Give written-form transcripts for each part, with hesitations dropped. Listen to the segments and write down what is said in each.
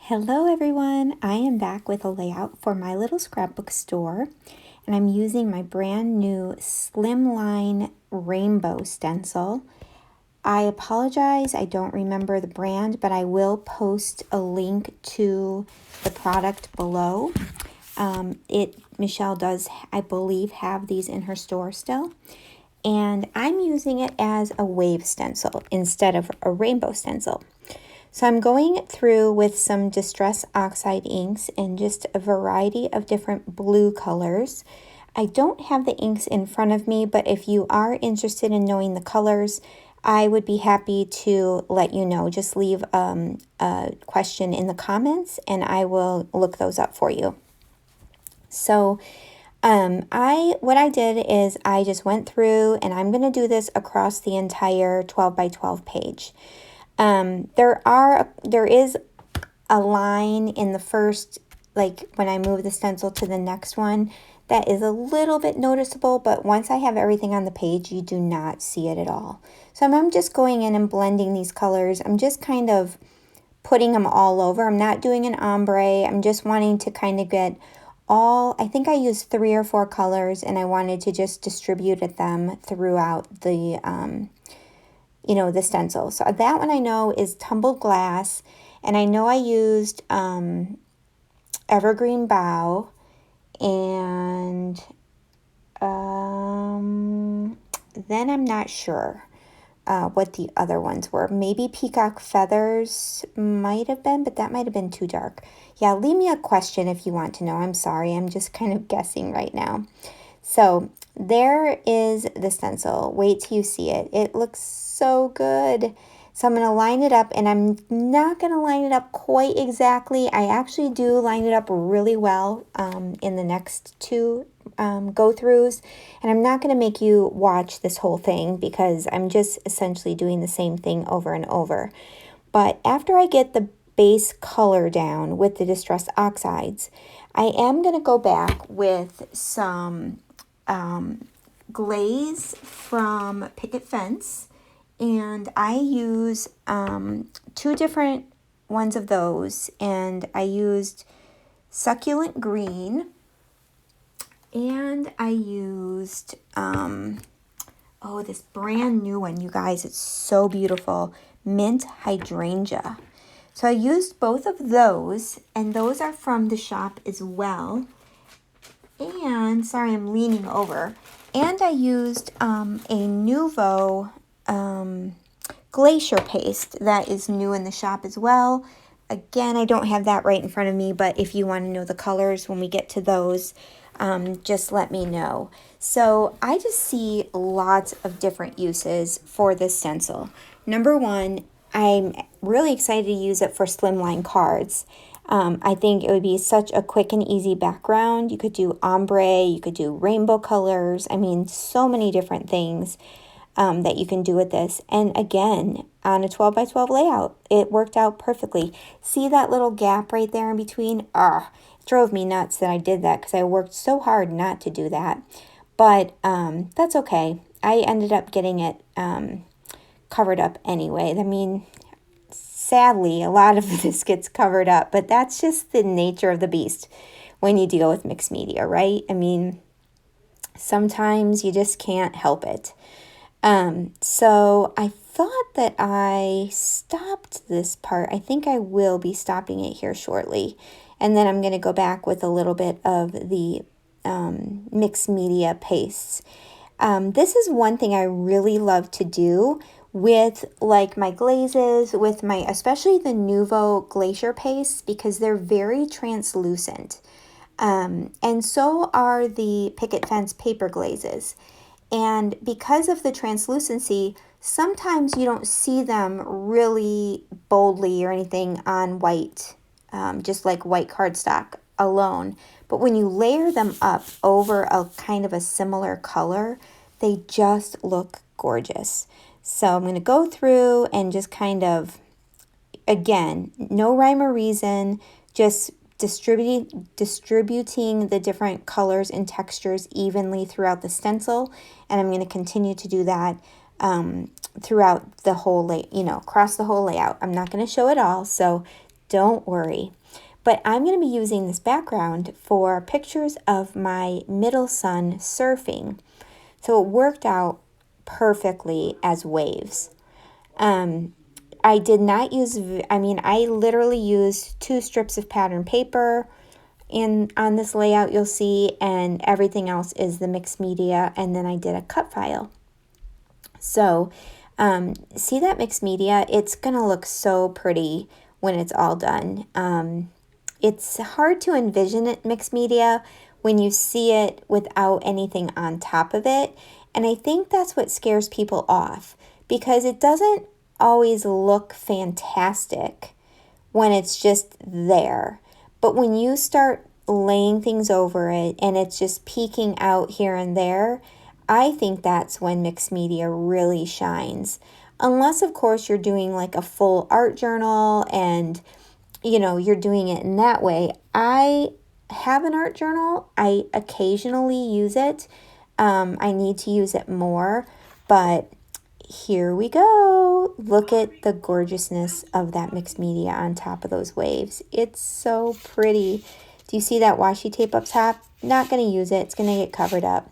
Hello everyone, I am back with a layout for my little scrapbook store, and I'm using my brand new Slimline Rainbow stencil. I apologize, I don't remember the brand, but I will post a link to the product below. Michelle does, I believe, have these in her store still, and I'm using it as a wave stencil instead of a rainbow stencil. So I'm going through with some Distress Oxide inks and just a variety of different blue colors. I don't have the inks in front of me, but if you are interested in knowing the colors, I would be happy to let you know. Just leave a question in the comments and I will look those up for you. So what I did is I just went through, and I'm going to do this across the entire 12 by 12 page. There is a line in the first, like when I move the stencil to the next one, that is a little bit noticeable, but once I have everything on the page, you do not see it at all. So I'm just going in and blending these colors. I'm just kind of putting them all over. I'm not doing an ombre. I'm just wanting to kind of get I think I used 3 or 4 colors, and I wanted to just distribute them throughout the the stencil. So that one I know is Tumbled Glass, and I know I used Evergreen Bough, and then I'm not sure what the other ones were. Maybe Peacock Feathers might have been, but that might have been too dark. Yeah, leave me a question if you want to know. I'm sorry, I'm just kind of guessing right now. So there is the stencil. Wait till you see it. It looks so good. So I'm going to line it up, and I'm not going to line it up quite exactly. I actually do line it up really well in the next 2 go-throughs. And I'm not going to make you watch this whole thing because I'm just essentially doing the same thing over and over. But after I get the base color down with the Distress Oxides, I am going to go back with some Glaze from Picket Fence, and I use 2 different ones of those, and I used Succulent Green, and I used this brand new one, you guys, it's so beautiful, Mint Hydrangea. So I used both of those, and those are from the shop as well. And, sorry, I'm leaning over. And I used a Nuvo Glacier paste that is new in the shop as well. Again, I don't have that right in front of me, but if you want to know the colors when we get to those, just let me know. So I just see lots of different uses for this stencil. Number one, I'm really excited to use it for slimline cards. I think it would be such a quick and easy background. You could do ombre, you could do rainbow colors. I mean, so many different things that you can do with this. And again, on a 12 by 12 layout, it worked out perfectly. See that little gap right there in between? It drove me nuts that I did that because I worked so hard not to do that. But that's okay. I ended up getting it covered up anyway. I mean, sadly, a lot of this gets covered up, but that's just the nature of the beast when you deal with mixed media, right? I mean, sometimes you just can't help it. So I thought that I stopped this part. I think I will be stopping it here shortly. And then I'm going to go back with a little bit of the mixed media pastes. This is one thing I really love to do with like my glazes, with my, especially the Nuvo Glacier pastes, because they're very translucent. And so are the Picket Fence paper glazes. And because of the translucency, sometimes you don't see them really boldly or anything on white, just like white cardstock alone. But when you layer them up over a kind of a similar color, they just look gorgeous. So I'm going to go through and just kind of, again, no rhyme or reason, just distributing the different colors and textures evenly throughout the stencil. And I'm going to continue to do that throughout the whole across the whole layout. I'm not going to show it all, so don't worry. But I'm going to be using this background for pictures of my middle son surfing. So it worked out perfectly as waves. I did not use, I literally used 2 strips of pattern paper on this layout you'll see, and everything else is the mixed media, and then I did a cut file. So see that mixed media? It's going to look so pretty when it's all done. It's hard to envision it mixed media when you see it without anything on top of it. And I think that's what scares people off, because it doesn't always look fantastic when it's just there. But when you start laying things over it and it's just peeking out here and there, I think that's when mixed media really shines. Unless, of course, you're doing like a full art journal and, you're doing it in that way. I have an art journal. I occasionally use it. I need to use it more, but here we go. Look at the gorgeousness of that mixed media on top of those waves. It's so pretty. Do you see that washi tape up top? Not going to use it. It's going to get covered up.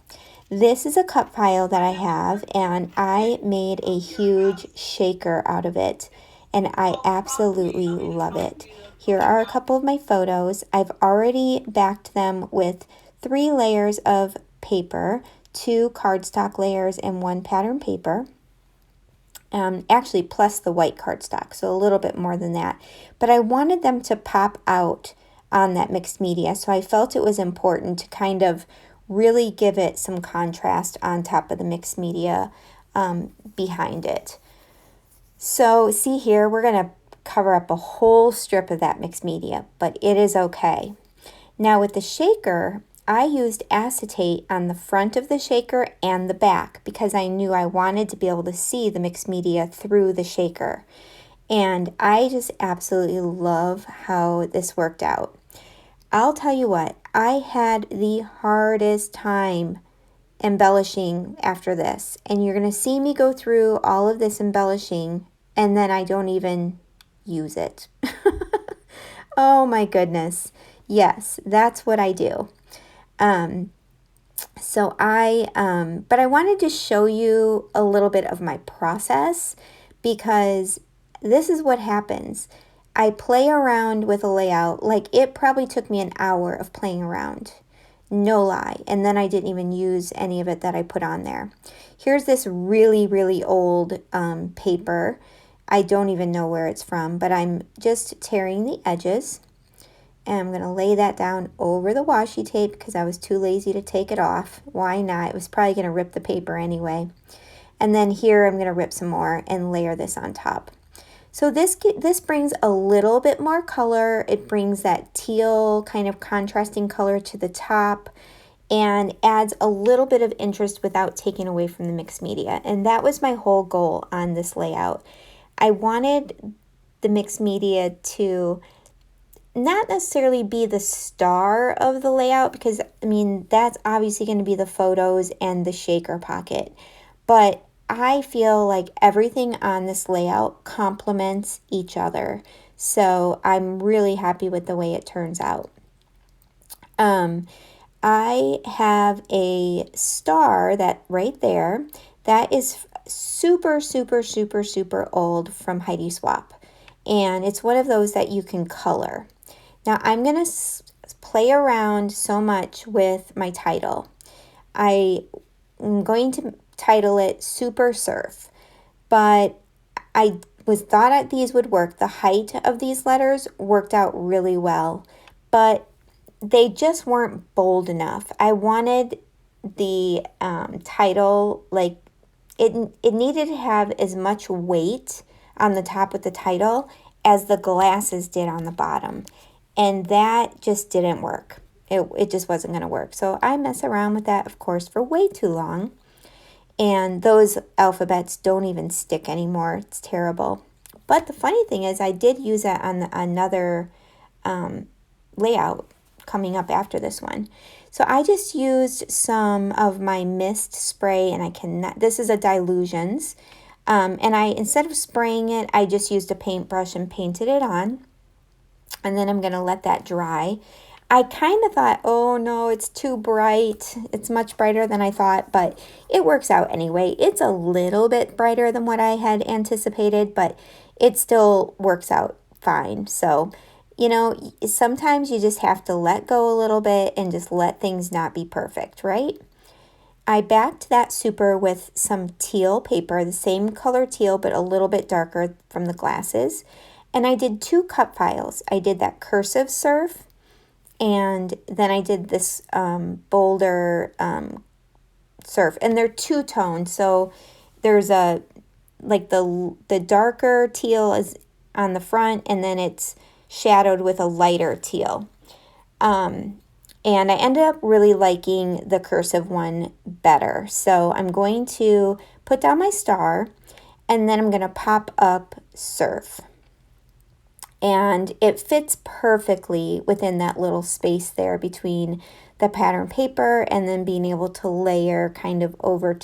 This is a cut file that I have, and I made a huge shaker out of it, and I absolutely love it. Here are a couple of my photos. I've already backed them with 3 layers of paper, 2 cardstock layers, and 1 pattern paper. Actually, plus the white cardstock, so a little bit more than that. But I wanted them to pop out on that mixed media, so I felt it was important to kind of really give it some contrast on top of the mixed media behind it. So see here, we're going to cover up a whole strip of that mixed media, but it is okay. Now with the shaker, I used acetate on the front of the shaker and the back because I knew I wanted to be able to see the mixed media through the shaker. And I just absolutely love how this worked out. I'll tell you what, I had the hardest time embellishing after this. And you're going to see me go through all of this embellishing and then I don't even use it. Oh my goodness. Yes, that's what I do. But I wanted to show you a little bit of my process because this is what happens. I play around with a layout, like it probably took me an hour of playing around, no lie. And then I didn't even use any of it that I put on there. Here's this really, really old paper. I don't even know where it's from, but I'm just tearing the edges. And I'm going to lay that down over the washi tape because I was too lazy to take it off. Why not? It was probably going to rip the paper anyway. And then here I'm going to rip some more and layer this on top. So this brings a little bit more color. It brings that teal kind of contrasting color to the top and adds a little bit of interest without taking away from the mixed media. And that was my whole goal on this layout. I wanted the mixed media to not necessarily be the star of the layout because, that's obviously going to be the photos and the shaker pocket. But I feel like everything on this layout complements each other. So I'm really happy with the way it turns out. I have a star that right there that is super, super, super, super old from Heidi Swapp. And it's one of those that you can color. Now I'm going to play around so much with my title. I am going to title it Super Surf, but I thought these would work. The height of these letters worked out really well, but they just weren't bold enough. I wanted the title, like it needed to have as much weight on the top with the title as the glasses did on the bottom. And that just didn't work. It just wasn't going to work. So I mess around with that, of course, for way too long. And those alphabets don't even stick anymore. It's terrible. But the funny thing is I did use that on another layout coming up after this one. So I just used some of my mist spray, and this is a Dilutions. And instead of spraying it, I just used a paintbrush and painted it on. And then I'm going to let that dry. I kind of thought, oh no, it's too bright. It's much brighter than I thought, but it works out anyway. It's a little bit brighter than what I had anticipated, but it still works out fine. So, you know, sometimes you just have to let go a little bit and just let things not be perfect, right? I backed that super with some teal paper, the same color teal, but a little bit darker from the glasses. And I did 2 cut files. I did that cursive surf, and then I did this bolder surf. And they're two-toned, so there's a, like the darker teal is on the front, and then it's shadowed with a lighter teal. And I ended up really liking the cursive one better. So I'm going to put down my star, and then I'm going to pop up surf. And it fits perfectly within that little space there between the pattern paper and then being able to layer kind of over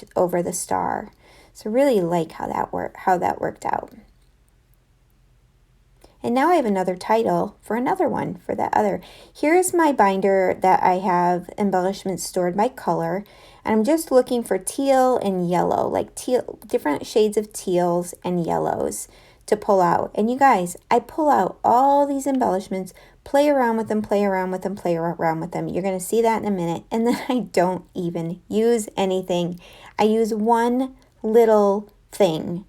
the star. So really like how that worked out. And now I have another title for another one for that other. Here's my binder that I have embellishments stored by color. And I'm just looking for teal and yellow, like teal, different shades of teals and yellows to pull out. And you guys, I pull out all these embellishments, play around with them, play around with them, play around with them. You're going to see that in a minute. And then I don't even use anything. I use one little thing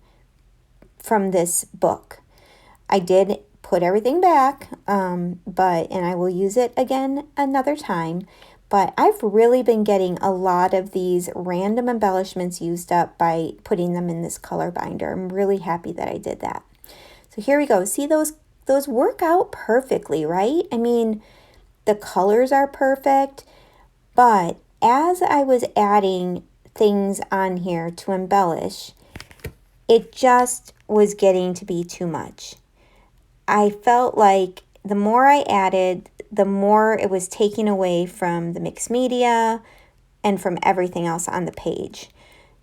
from this book. I did put everything back, and I will use it again another time. But I've really been getting a lot of these random embellishments used up by putting them in this color binder. I'm really happy that I did that. So here we go. See, those work out perfectly, right? I mean, the colors are perfect, but as I was adding things on here to embellish, it just was getting to be too much. I felt like the more I added, the more it was taking away from the mixed media and from everything else on the page.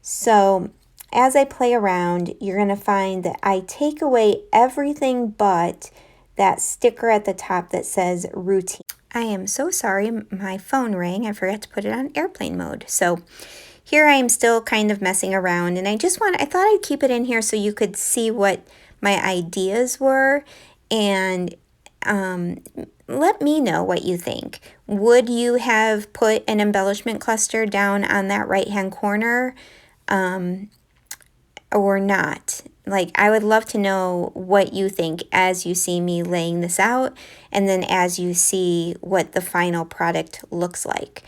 So as I play around, you're going to find that I take away everything but that sticker at the top that says routine. I am so sorry, my phone rang. I forgot to put it on airplane mode. So here I am still kind of messing around, and I thought I'd keep it in here so you could see what my ideas were. And let me know what you think. Would you have put an embellishment cluster down on that right-hand corner or not? Like, I would love to know what you think as you see me laying this out, and then as you see what the final product looks like.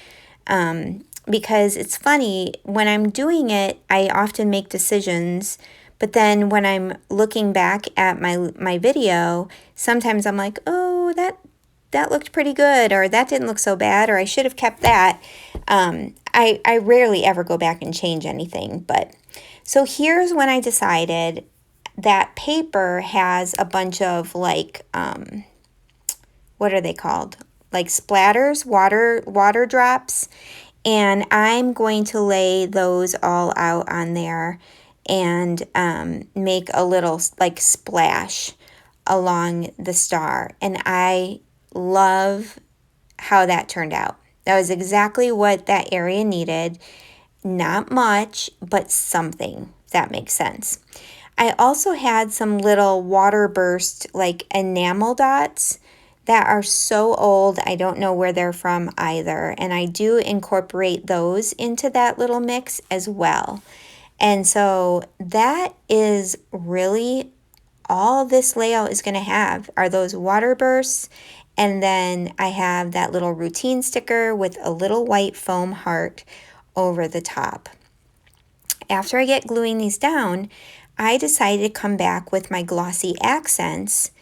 Because it's funny, when I'm doing it, I often make decisions. But then when I'm looking back at my video, sometimes I'm like, oh, that looked pretty good, or that didn't look so bad, or I should have kept that. I rarely ever go back and change anything. But so here's when I decided that paper has a bunch of like, what are they called? Like splatters, water drops. And I'm going to lay those all out on there and make a little like splash along the star. And I love how that turned out. That was exactly what that area needed. Not much, but something, if that makes sense. I also had some little water burst like enamel dots that are so old, I don't know where they're from either. And I do incorporate those into that little mix as well. And so that is really all this layout is going to have are those water bursts. And then I have that little routine sticker with a little white foam heart over the top. After I get gluing these down, I decided to come back with my glossy accents,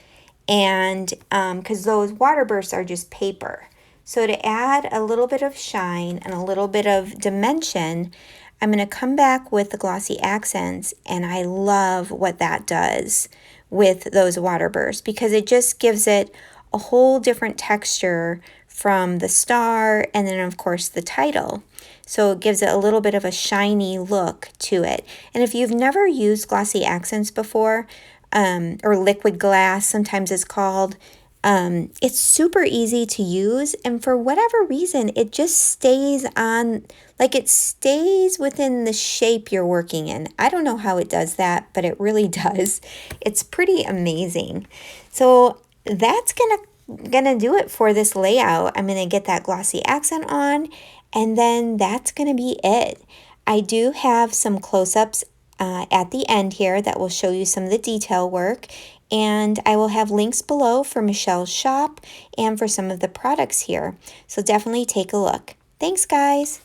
and because those water bursts are just paper. So to add a little bit of shine and a little bit of dimension, I'm going to come back with the glossy accents, and I love what that does with those water bursts because it just gives it a whole different texture from the star and then of course the title. So it gives it a little bit of a shiny look to it. And if you've never used glossy accents before, or liquid glass sometimes it's called, It's super easy to use, and for whatever reason, it just stays on, like it stays within the shape you're working in. I don't know how it does that, but it really does. It's pretty amazing. So that's gonna do it for this layout. I'm gonna get that glossy accent on, and then that's gonna be it. I do have some close-ups at the end here that will show you some of the detail work, and I will have links below for Michelle's shop and for some of the products here. So definitely take a look. Thanks, guys.